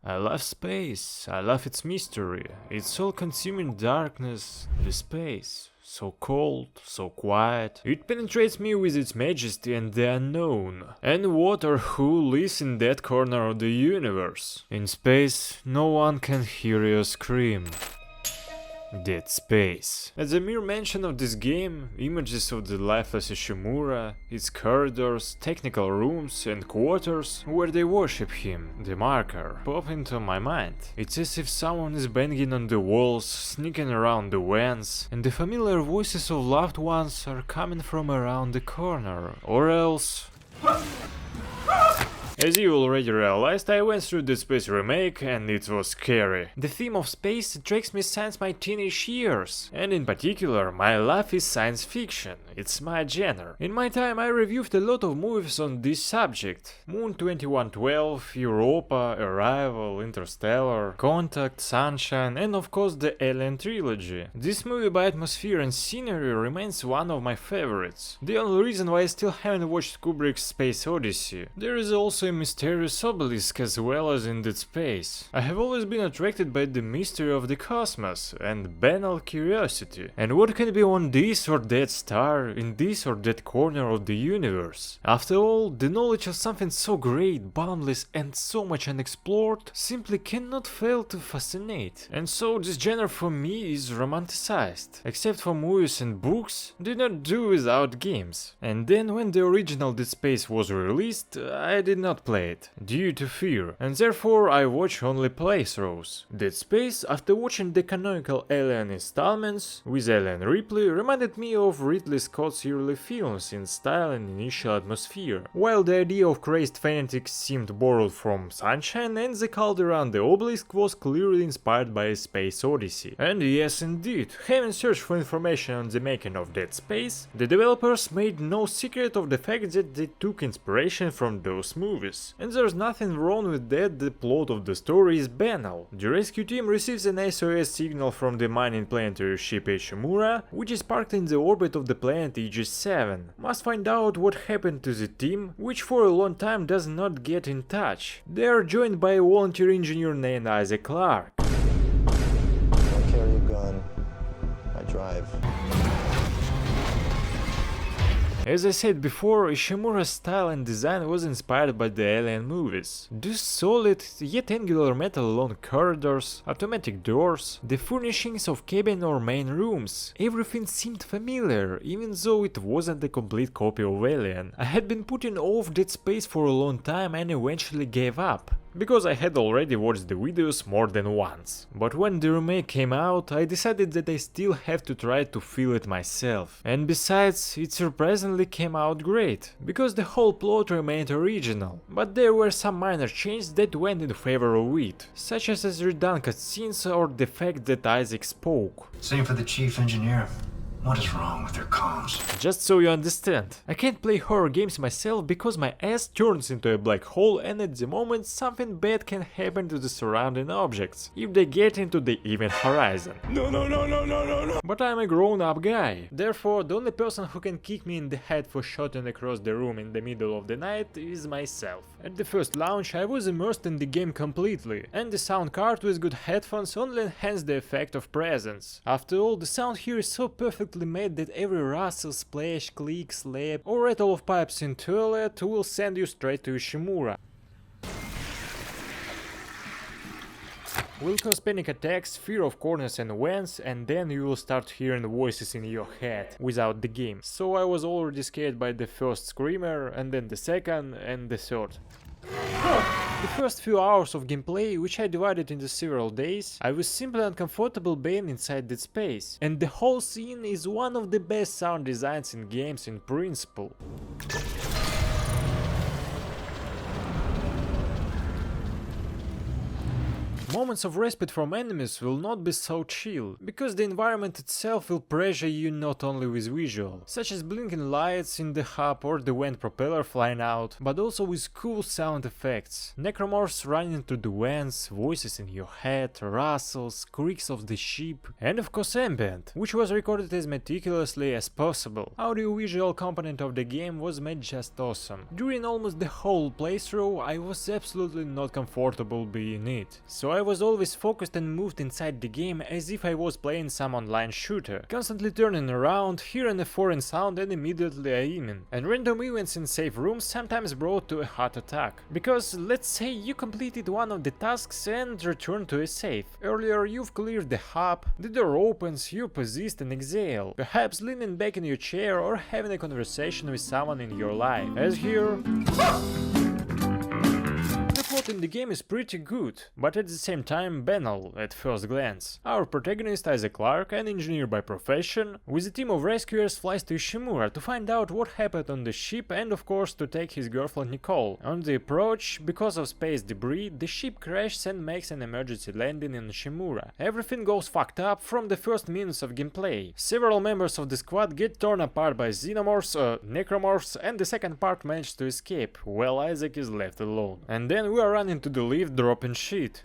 I love space, I love its mystery, its all-consuming darkness, the space. So cold, so quiet. It penetrates me with its majesty and the unknown. And what or who lives in that corner of the universe? In space, no one can hear you scream. Dead Space. At the mere mention of this game, images of the lifeless Ishimura, its corridors, technical rooms and quarters where they worship him, the marker, pop into my mind. It's as if someone is banging on the walls, sneaking around the vents, and the familiar voices of loved ones are coming from around the corner, or else... As you already realized, I went through Dead Space Remake and it was scary. The theme of space attracts me since my teenage years, and in particular, my love is science fiction. It's my genre. In my time I reviewed a lot of movies on this subject. Moon 2112, Europa, Arrival, Interstellar, Contact, Sunshine, and of course the Alien trilogy. This movie by atmosphere and scenery remains one of my favorites. The only reason why I still haven't watched Kubrick's Space Odyssey. There is also a mysterious obelisk as well as in Dead Space. I have always been attracted by the mystery of the cosmos and banal curiosity. And what can be on this or that star, in this or that corner of the universe? After all, the knowledge of something so great, boundless and so much unexplored simply cannot fail to fascinate. And so this genre for me is romanticized. Except for movies and books, did not do without games. And then when the original Dead Space was released, I did not play it, due to fear, and therefore I watch only playthroughs. Dead Space, after watching the canonical Alien installments with Alien Ripley, reminded me of Ridley Scott's early films in style and initial atmosphere, while the idea of crazed fanatics seemed borrowed from Sunshine, and the cult around the obelisk was clearly inspired by a Space Odyssey. And yes indeed, having searched for information on the making of Dead Space, the developers made no secret of the fact that they took inspiration from those movies. And there's nothing wrong with that, the plot of the story is banal. The rescue team receives an SOS signal from the mining planetary ship Ishimura, which is parked in the orbit of the planet Aegis 7. Must find out what happened to the team, which for a long time does not get in touch. They are joined by a volunteer engineer named Isaac Clarke. I carry a gun. I drive. As I said before, Ishimura's style and design was inspired by the Alien movies. Those solid, yet angular metal long corridors, automatic doors, the furnishings of cabin or main rooms, everything seemed familiar, even though it wasn't a complete copy of Alien. I had been putting off Dead Space for a long time and eventually gave up, because I had already watched the videos more than once. But when the remake came out, I decided that I still have to try to feel it myself. And besides, it surprisingly came out great, because the whole plot remained original. But there were some minor changes that went in favor of it, such as redundant cutscenes or the fact that Isaac spoke. Same for the chief engineer. What is wrong with their comms? Just so you understand, I can't play horror games myself because my ass turns into a black hole and at the moment something bad can happen to the surrounding objects, if they get into the event horizon. No. But I'm a grown-up guy, therefore the only person who can kick me in the head for shooting across the room in the middle of the night is myself. At the first launch I was immersed in the game completely, and the sound card with good headphones only enhanced the effect of presence. After all, the sound here is so perfectly made that every rustle, splash, click, slap or rattle of pipes in toilet will send you straight to Ishimura. Will cause panic attacks, fear of corners and vents, and then you will start hearing voices in your head without the game. So I was already scared by the first screamer, and then the second and the third. The first few hours of gameplay, which I divided into several days, I was simply uncomfortable being inside Dead Space, and the whole scene is one of the best sound designs in games in principle. Moments of respite from enemies will not be so chill, because the environment itself will pressure you not only with visual, such as blinking lights in the hub or the vent propeller flying out, but also with cool sound effects. Necromorphs running through the vents, voices in your head, rustles, creaks of the ship, and of course ambient, which was recorded as meticulously as possible. Audio-visual component of the game was made just awesome. During almost the whole playthrough I was absolutely not comfortable being it, so I was always focused and moved inside the game as if I was playing some online shooter, constantly turning around, hearing a foreign sound and immediately aiming, and random events in safe rooms sometimes brought to a heart attack. Because let's say you completed one of the tasks and returned to a safe. Earlier you've cleared the hub, the door opens, you persist and exhale, perhaps leaning back in your chair or having a conversation with someone in your life. As here... The plot in the game is pretty good, but at the same time banal at first glance. Our protagonist, Isaac Clarke, an engineer by profession, with a team of rescuers flies to Ishimura to find out what happened on the ship and of course to take his girlfriend Nicole. On the approach, because of space debris, the ship crashes and makes an emergency landing in Ishimura. Everything goes fucked up from the first minutes of gameplay. Several members of the squad get torn apart by Necromorphs, and the second part manages to escape, while Isaac is left alone. And then we are running to the lift, dropping shit.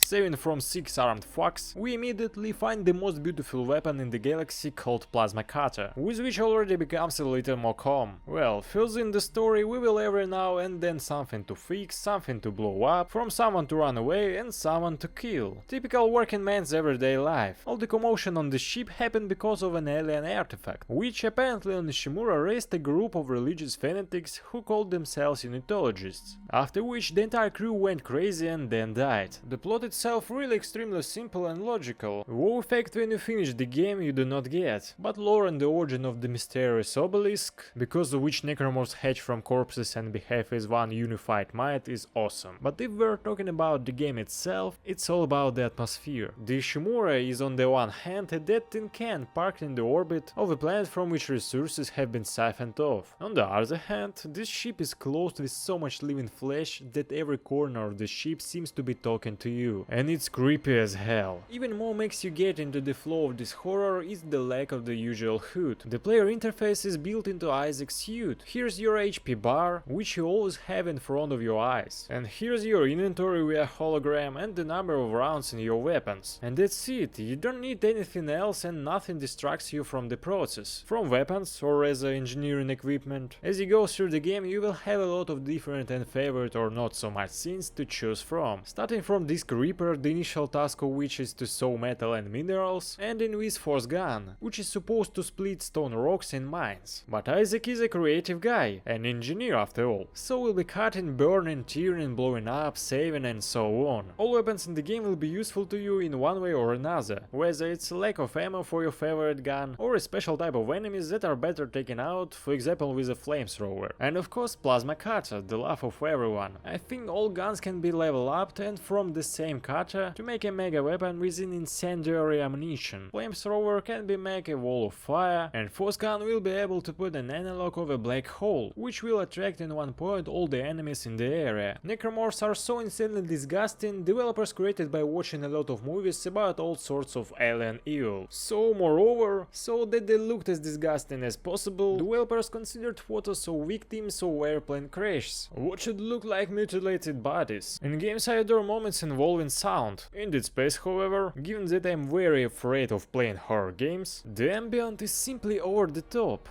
Saving from 6 armed fucks, we immediately find the most beautiful weapon in the galaxy called Plasma Cutter, with which already becomes a little more calm. Well, further in the story we will every now and then something to fix, something to blow up, from someone to run away and someone to kill. Typical working man's everyday life. All the commotion on the ship happened because of an alien artifact, which apparently on Ishimura raised a group of religious fanatics who called themselves unitologists, after which the entire crew went crazy and then died. The plot itself really extremely simple and logical. Wow effect when you finish the game you do not get, but lore and the origin of the mysterious obelisk, because of which necromorphs hatch from corpses and behave as one unified might, is awesome. But if we're talking about the game itself, it's all about the atmosphere. The Ishimura is on the one hand a dead tin can parked in the orbit of a planet from which resources have been siphoned off. On the other hand, this ship is clothed with so much living flesh that every corner of the ship seems to be talking to you. And it's creepy as hell. Even more makes you get into the flow of this horror is the lack of the usual HUD. The player interface is built into Isaac's suit. Here's your HP bar, which you always have in front of your eyes. And here's your inventory via hologram and the number of rounds in your weapons. And that's it, you don't need anything else and nothing distracts you from the process. From weapons or as engineering equipment. As you go through the game you will have a lot of different and favorite or not so much scenes to choose from. Starting from this Reaper, the initial task of which is to saw metal and minerals, ending with Force Gun, which is supposed to split stone rocks in mines. But Isaac is a creative guy, an engineer after all, so will be cutting, burning, tearing, blowing up, saving and so on. All weapons in the game will be useful to you in one way or another, whether it's a lack of ammo for your favorite gun, or a special type of enemies that are better taken out, for example with a flamethrower. And of course Plasma Cutter, the love of everyone. I think all guns can be leveled up and from the same cutter to make a mega weapon with an incendiary ammunition. Flamethrower can be make a wall of fire, and Force Gun will be able to put an analog of a black hole, which will attract in one point all the enemies in the area. Necromorphs are so insanely disgusting, developers created by watching a lot of movies about all sorts of alien evil. So moreover, so that they looked as disgusting as possible, developers considered photos of victims of airplane crashes, what should look like mutilated bodies. In games I adore moments involving sound. In deadspace, however, given that I'm very afraid of playing horror games, the ambient is simply over the top.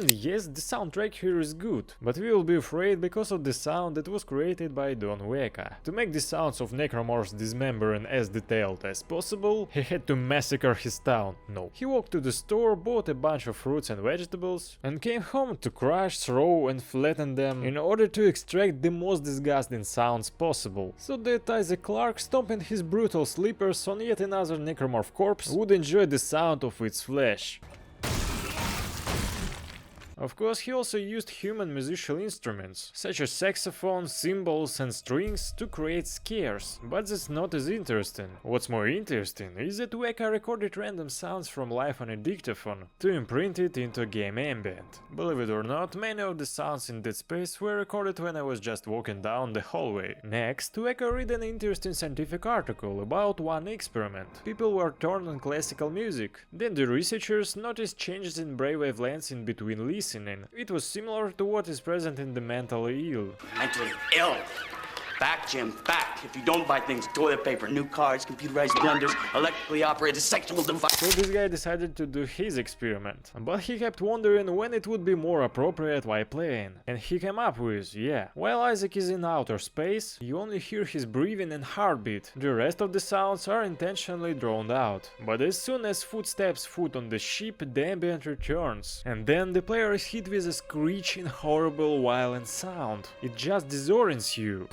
And yes, the soundtrack here is good, but we will be afraid because of the sound that was created by Don Weka. To make the sounds of Necromorphs dismembering as detailed as possible, he had to massacre his town. No. He walked to the store, bought a bunch of fruits and vegetables, and came home to crush, throw and flatten them in order to extract the most disgusting sounds possible, so that Isaac Clarke, stomping his brutal slippers on yet another Necromorph corpse, would enjoy the sound of its flesh. Of course, he also used human musical instruments, such as saxophones, cymbals and strings, to create scares, but that's not as interesting. What's more interesting is that Weka recorded random sounds from live on a dictaphone to imprint it into game ambient. Believe it or not, many of the sounds in Dead Space were recorded when I was just walking down the hallway. Next, Weka read an interesting scientific article about one experiment. People were turned on classical music. Then the researchers noticed changes in brain wavelengths in between listening. It was similar to what is present in the mentally ill. Mentally ill. Back, Jim, back. If you don't buy things, toilet paper, new cars, computerized blenders, electrically operated sexual devices. So this guy decided to do his experiment, but he kept wondering when it would be more appropriate while playing. And he came up with, yeah, while Isaac is in outer space, you only hear his breathing and heartbeat. The rest of the sounds are intentionally drowned out. But as soon as footsteps foot on the ship, the ambient returns. And then the player is hit with a screeching, horrible, violent sound. It just disorients you.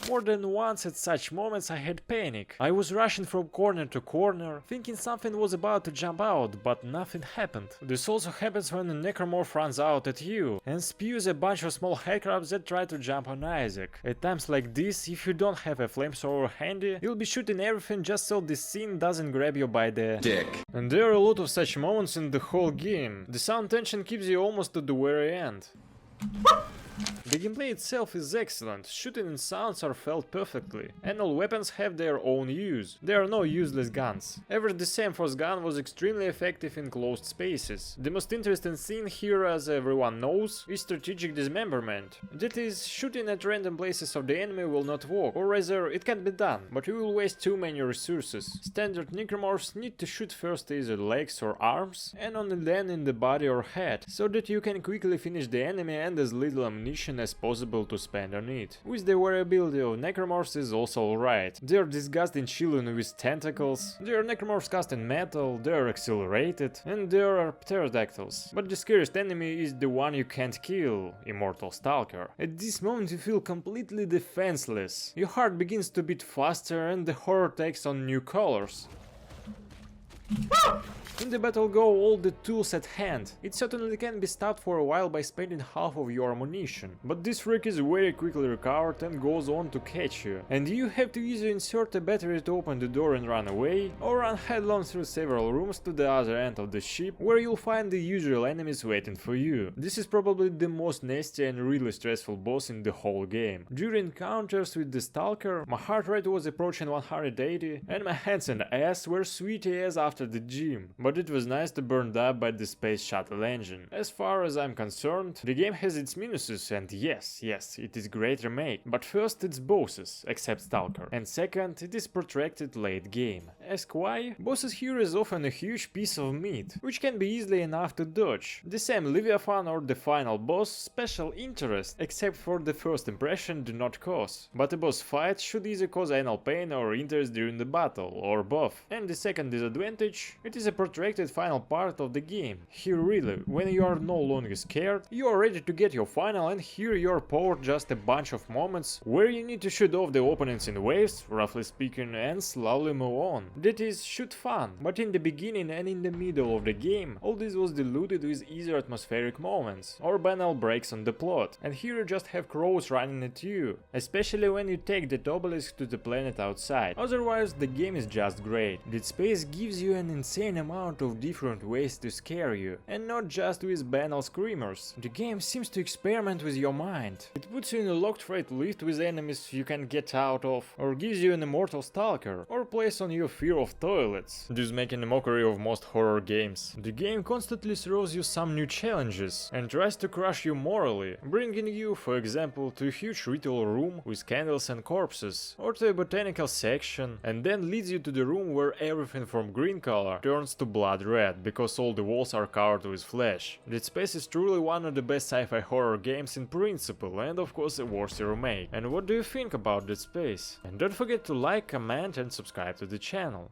More than once at such moments I had panic. I was rushing from corner to corner, thinking something was about to jump out, but nothing happened. This also happens when a Necromorph runs out at you and spews a bunch of small headcrabs that try to jump on Isaac. At times like this, if you don't have a flamethrower handy, you'll be shooting everything just so this scene doesn't grab you by the dick. And there are a lot of such moments in the whole game. The sound tension keeps you almost to the very end. The gameplay itself is excellent, shooting and sounds are felt perfectly, and all weapons have their own use. There are no useless guns. Ever the same force gun was extremely effective in closed spaces. The most interesting scene here, as everyone knows, is strategic dismemberment. That is, shooting at random places of the enemy will not work, or rather, it can be done, but you will waste too many resources. Standard Necromorphs need to shoot first either legs or arms, and only then in the body or head, so that you can quickly finish the enemy and as little ammunition as possible to spend on it. With the variability of Necromorphs is also alright. They're disgusting children with tentacles, there are Necromorphs cast in metal, they're accelerated, and there are pterodactyls. But the scariest enemy is the one you can't kill, Immortal Stalker. At this moment you feel completely defenseless. Your heart begins to beat faster and the horror takes on new colors. In the battle go all the tools at hand. It certainly can be stopped for a while by spending half of your ammunition, but this freak is very quickly recovered and goes on to catch you. And you have to either insert a battery to open the door and run away, or run headlong through several rooms to the other end of the ship, where you'll find the usual enemies waiting for you. This is probably the most nasty and really stressful boss in the whole game. During encounters with the Stalker, my heart rate was approaching 180, and my hands and ass were sweaty as after the gym. But it was nice to burned up by the space shuttle engine. As far as I'm concerned, the game has its minuses, and yes, it is great remake. But first it's bosses, except Stalker, and second it is protracted late game. Ask why? Bosses here is often a huge piece of meat, which can be easily enough to dodge. The same Leviathan or the final boss special interest, except for the first impression, do not cause. But a boss fight should either cause anal pain or interest during the battle, or both. And the second disadvantage, it is a protracted final part of the game. Here really, when you are no longer scared, you are ready to get your final, and here you're poured just a bunch of moments where you need to shoot off the opponents in waves, roughly speaking, and slowly move on. That is, shoot fun. But in the beginning and in the middle of the game, all this was diluted with either atmospheric moments or banal breaks on the plot, and here you just have crows running at you, especially when you take the obelisk to the planet outside. Otherwise, the game is just great. Dead Space gives you an insane amount of different ways to scare you, and not just with banal screamers. The game seems to experiment with your mind. It puts you in a locked freight lift with enemies you can get out of, or gives you an immortal stalker, or plays on your fear of toilets, thus making a mockery of most horror games. The game constantly throws you some new challenges and tries to crush you morally, bringing you, for example, to a huge ritual room with candles and corpses, or to a botanical section, and then leads you to the room where everything from green color turns to blood red, because all the walls are covered with flesh. Dead Space is truly one of the best sci-fi horror games in principle, and of course a worthy remake. And what do you think about Dead Space? And don't forget to like, comment and subscribe to the channel.